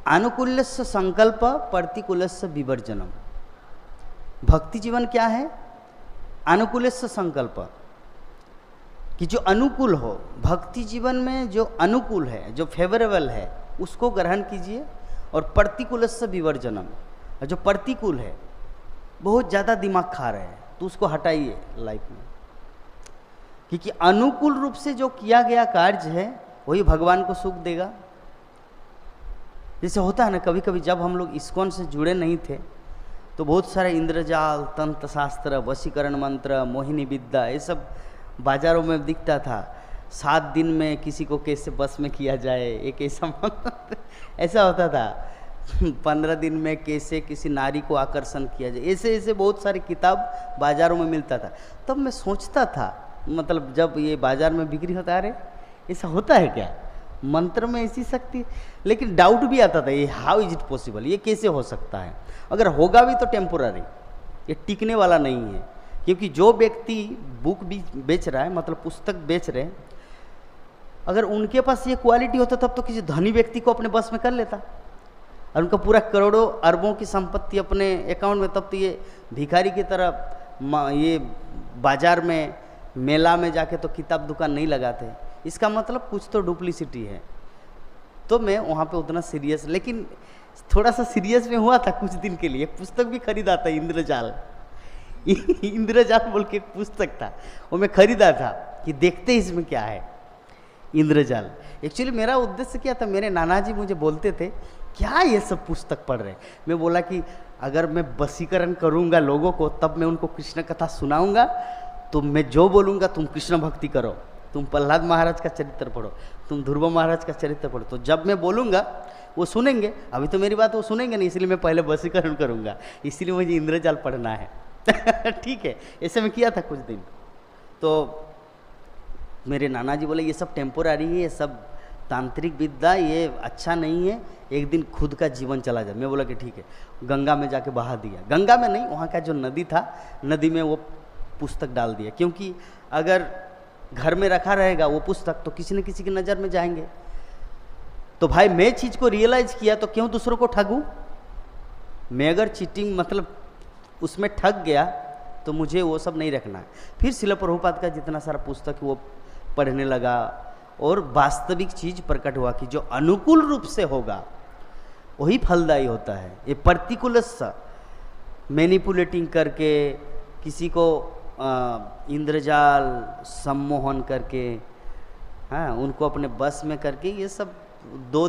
अनुकूल्यस्य संकल्प प्रतिकूलस्य विवर्जनम। भक्ति जीवन क्या है? अनुकूल्यस्य संकल्प, कि जो अनुकूल हो, भक्ति जीवन में जो अनुकूल है, जो फेवरेबल है उसको ग्रहण कीजिए, और प्रतिकूलस्य विवर्जनम, जो प्रतिकूल है, बहुत ज़्यादा दिमाग खा रहे हैं, तो उसको हटाइए लाइफ में। क्योंकि अनुकूल रूप से जो किया गया कार्य है वही भगवान को सुख देगा। जैसे होता है ना, कभी कभी जब हम लोग इस्कॉन से जुड़े नहीं थे तो बहुत सारे इंद्रजाल, तंत्र शास्त्र, वशीकरण मंत्र, मोहिनी विद्या, ये सब बाजारों में दिखता था। 7 दिन में किसी को कैसे बस में किया जाए, एक ऐसा ऐसा होता था। 15 दिन में कैसे किसी नारी को आकर्षण किया जाए, ऐसे ऐसे बहुत सारी किताब बाजारों में मिलता था। तब मैं सोचता था, मतलब जब ये बाजार में बिक्री होता है, अरे ऐसा होता है क्या, मंत्र में ऐसी शक्ति? लेकिन डाउट भी आता था, ये हाउ इज इट पॉसिबल, ये कैसे हो सकता है? अगर होगा भी तो टेम्पोररी, ये टिकने वाला नहीं है। क्योंकि जो व्यक्ति बुक भी बेच रहा है, मतलब पुस्तक बेच रहे हैं, अगर उनके पास ये क्वालिटी होता तब तो किसी धनी व्यक्ति को अपने बस में कर लेता, और उनका पूरा करोड़ों अरबों की संपत्ति अपने अकाउंट में। तब तो ये भिखारी की तरह ये बाजार में, मेला में जाके तो किताब दुकान नहीं लगाते। इसका मतलब कुछ तो डुप्लीसिटी है। तो मैं वहाँ पे उतना सीरियस, लेकिन थोड़ा सा सीरियस में हुआ था कुछ दिन के लिए। पुस्तक भी खरीदा था, इंद्रजाल इंद्रजाल बोल के एक पुस्तक था, वो मैं खरीदा था कि देखते इसमें क्या है। इंद्रजाल एक्चुअली मेरा उद्देश्य क्या था, मेरे नाना जी मुझे बोलते थे क्या ये सब पुस्तक पढ़ रहे। मैं बोला कि अगर मैं वशीकरण करूँगा लोगों को, तब मैं उनको कृष्ण कथा सुनाऊंगा, तो मैं जो बोलूँगा तुम कृष्ण भक्ति करो, तुम प्रहलाद महाराज का चरित्र पढ़ो, तुम ध्रुव महाराज का चरित्र पढ़ो। तो जब मैं बोलूँगा वो सुनेंगे। अभी तो मेरी बात वो सुनेंगे नहीं, इसलिए मैं पहले वशीकरण करूँगा, इसलिए मुझे इंद्रजाल पढ़ना है ठीक है, ऐसे में किया था कुछ दिन। तो मेरे नाना जी बोले ये सब टेम्पोररी है, ये सब तांत्रिक विद्या, ये अच्छा नहीं है, एक दिन खुद का जीवन चला जाए। मैं बोला कि ठीक है। गंगा में जाके बहा दिया, गंगा में नहीं, वहाँ का जो नदी था, नदी में वो पुस्तक डाल दिया। क्योंकि अगर घर में रखा रहेगा वो पुस्तक तो किसी न किसी की नज़र में जाएंगे। तो भाई मैं चीज़ को रियलाइज किया, तो क्यों दूसरों को ठगूं? मैं अगर चीटिंग मतलब उसमें ठग गया तो मुझे वो सब नहीं रखना है। फिर शिला प्रभुपाद का जितना सारा पुस्तक वो पढ़ने लगा, और वास्तविक चीज़ प्रकट हुआ कि जो अनुकूल रूप से होगा वही फलदायी होता है। ये पर्टिकुलर मैनिपुलेटिंग करके, किसी को इंद्रजाल सम्मोहन करके, हाँ, उनको अपने बस में करके, ये सब दो